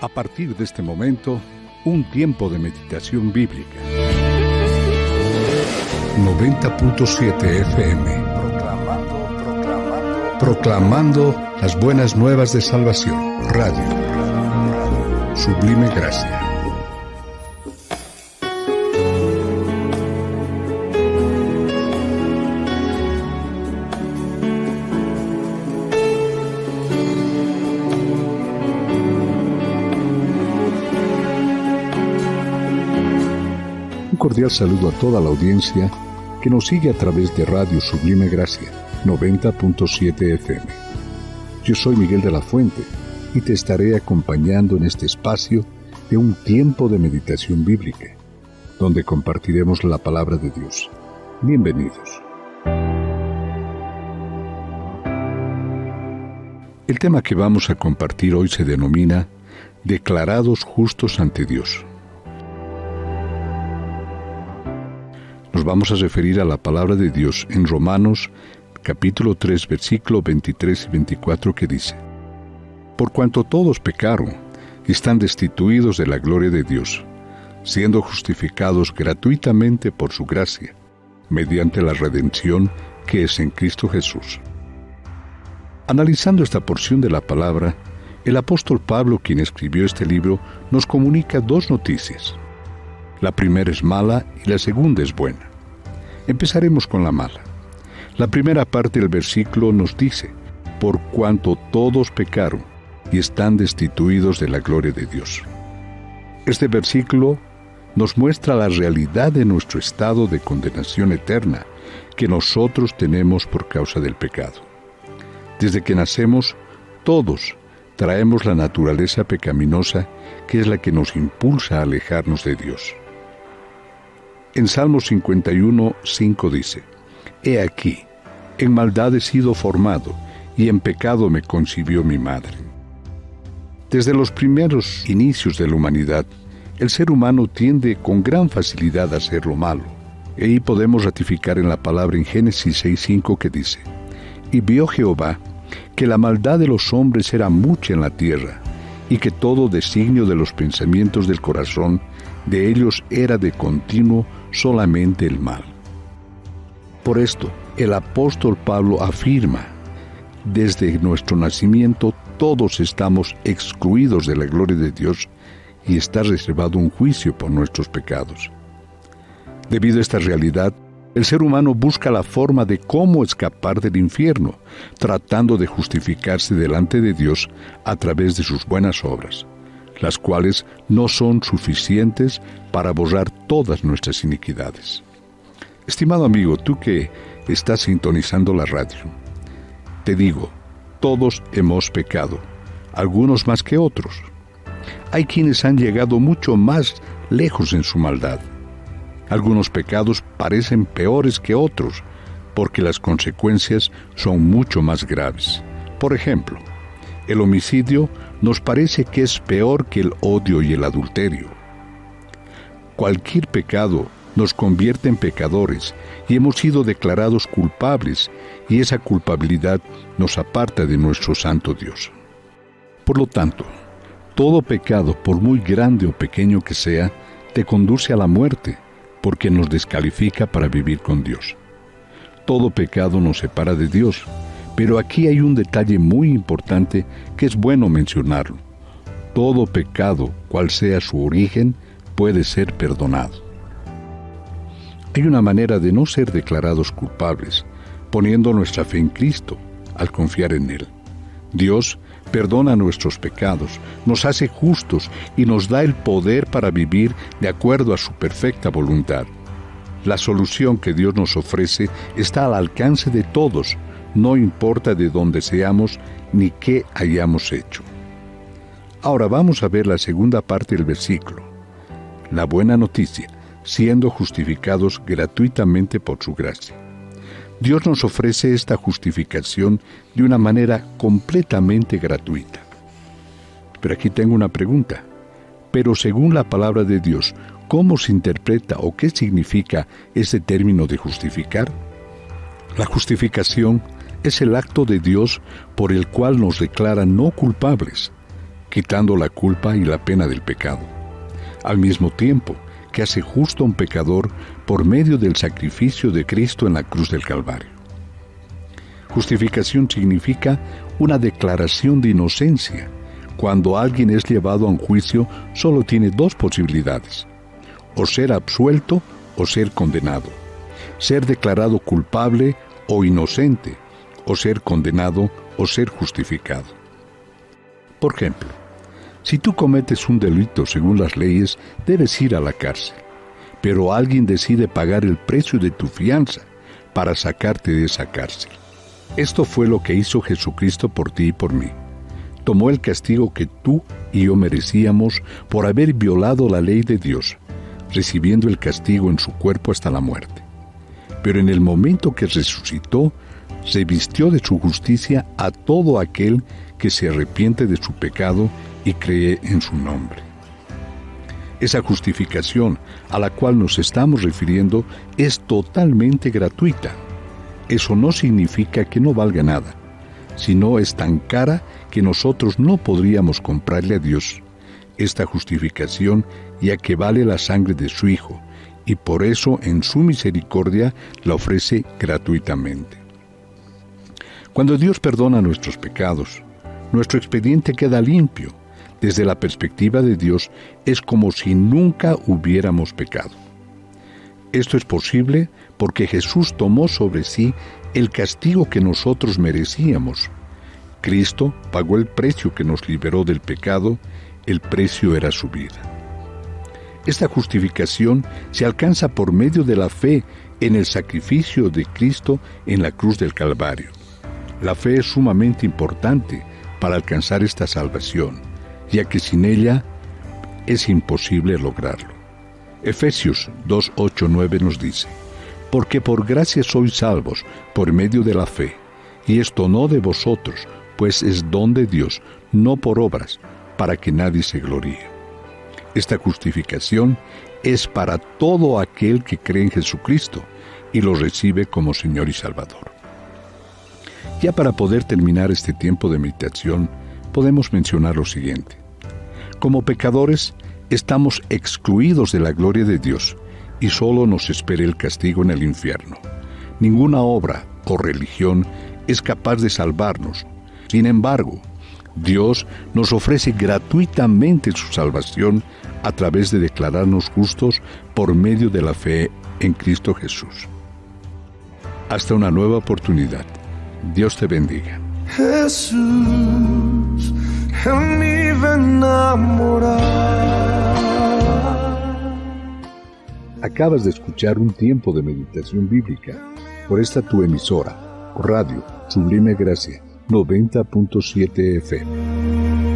A partir de este momento, un tiempo de meditación bíblica. 90.7 FM. Proclamando las buenas nuevas de salvación. Radio. Sublime Gracia. Un cordial saludo a toda la audiencia que nos sigue a través de Radio Sublime Gracia, 90.7 FM. Yo soy Miguel de la Fuente y te estaré acompañando en este espacio de un tiempo de meditación bíblica, donde compartiremos la palabra de Dios. Bienvenidos. El tema que vamos a compartir hoy se denomina Declarados justos ante Dios. Nos vamos a referir a la palabra de Dios en Romanos, capítulo 3, versículo 23 y 24, que dice: Por cuanto todos pecaron y están destituidos de la gloria de Dios, siendo justificados gratuitamente por su gracia, mediante la redención que es en Cristo Jesús. Analizando esta porción de la palabra, el apóstol Pablo, quien escribió este libro, nos comunica dos noticias. La primera es mala y la segunda es buena. Empezaremos con la mala. La primera parte del versículo nos dice: por cuanto todos pecaron y están destituidos de la gloria de Dios. Este versículo nos muestra la realidad de nuestro estado de condenación eterna que nosotros tenemos por causa del pecado. Desde que nacemos, todos traemos la naturaleza pecaminosa que es la que nos impulsa a alejarnos de Dios. En Salmo 51, 5 dice: He aquí, en maldad he sido formado, y en pecado me concibió mi madre. Desde los primeros inicios de la humanidad, el ser humano tiende con gran facilidad a hacer lo malo. Y ahí podemos ratificar en la palabra en Génesis 6:5 que dice: Y vio Jehová que la maldad de los hombres era mucha en la tierra, y que todo designio de los pensamientos del corazón de ellos era de continuo solamente el mal. Por esto, el apóstol Pablo afirma: desde nuestro nacimiento todos estamos excluidos de la gloria de Dios y está reservado un juicio por nuestros pecados. Debido a esta realidad, el ser humano busca la forma de cómo escapar del infierno, tratando de justificarse delante de Dios a través de sus buenas obras, las cuales no son suficientes para borrar todas nuestras iniquidades. Estimado amigo, tú que estás sintonizando la radio, te digo, todos hemos pecado, algunos más que otros. Hay quienes han llegado mucho más lejos en su maldad. Algunos pecados parecen peores que otros, porque las consecuencias son mucho más graves. Por ejemplo, el homicidio nos parece que es peor que el odio y el adulterio. Cualquier pecado nos convierte en pecadores y hemos sido declarados culpables, y esa culpabilidad nos aparta de nuestro santo Dios. Por lo tanto, todo pecado, por muy grande o pequeño que sea, te conduce a la muerte, porque nos descalifica para vivir con Dios. Todo pecado nos separa de Dios, pero aquí hay un detalle muy importante que es bueno mencionarlo. Todo pecado, cual sea su origen, puede ser perdonado. Hay una manera de no ser declarados culpables, poniendo nuestra fe en Cristo, al confiar en Él. Dios perdona nuestros pecados, nos hace justos y nos da el poder para vivir de acuerdo a su perfecta voluntad. La solución que Dios nos ofrece está al alcance de todos, no importa de dónde seamos ni qué hayamos hecho. Ahora vamos a ver la segunda parte del versículo. La buena noticia, siendo justificados gratuitamente por su gracia. Dios nos ofrece esta justificación de una manera completamente gratuita. Pero aquí tengo una pregunta. Pero según la palabra de Dios, ¿cómo se interpreta o qué significa ese término de justificar? La justificación es el acto de Dios por el cual nos declara no culpables. quitando la culpa y la pena del pecado, al mismo tiempo que hace justo a un pecador por medio del sacrificio de Cristo en la cruz del Calvario. Justificación significa una declaración de inocencia. Cuando alguien es llevado a un juicio, solo tiene dos posibilidades: o ser absuelto o ser condenado, ser declarado culpable o inocente, o ser condenado o ser justificado. Por ejemplo, si tú cometes un delito según las leyes, debes ir a la cárcel, pero alguien decide pagar el precio de tu fianza para sacarte de esa cárcel. Esto fue lo que hizo Jesucristo por ti y por mí. Tomó el castigo que tú y yo merecíamos por haber violado la ley de Dios, recibiendo el castigo en su cuerpo hasta la muerte. Pero en el momento que resucitó, se vistió de su justicia a todo aquel que se arrepiente de su pecado y cree en su nombre. Esa justificación a la cual nos estamos refiriendo es totalmente gratuita. Eso no significa que no valga nada, sino es tan cara que nosotros no podríamos comprarle a Dios esta justificación, ya que vale la sangre de su Hijo, y por eso en su misericordia la ofrece gratuitamente. Cuando Dios perdona nuestros pecados, nuestro expediente queda limpio. Desde la perspectiva de Dios, es como si nunca hubiéramos pecado. Esto es posible porque Jesús tomó sobre sí el castigo que nosotros merecíamos. Cristo pagó el precio que nos liberó del pecado, el precio era su vida. Esta justificación se alcanza por medio de la fe en el sacrificio de Cristo en la cruz del Calvario. La fe es sumamente importante para alcanzar esta salvación, ya que sin ella es imposible lograrlo. Efesios 2:8-9 nos dice: porque por gracia sois salvos por medio de la fe, y esto no de vosotros, pues es don de Dios, no por obras, para que nadie se gloríe. Esta justificación es para todo aquel que cree en Jesucristo y lo recibe como Señor y Salvador. Ya para poder terminar este tiempo de meditación, podemos mencionar lo siguiente. Como pecadores, estamos excluidos de la gloria de Dios y solo nos espera el castigo en el infierno. Ninguna obra o religión es capaz de salvarnos. Sin embargo, Dios nos ofrece gratuitamente su salvación a través de declararnos justos por medio de la fe en Cristo Jesús. Hasta una nueva oportunidad. Dios te bendiga. Jesús, en mí ven a morar. Acabas de escuchar un tiempo de meditación bíblica por esta tu emisora, Radio Sublime Gracia 90.7 FM.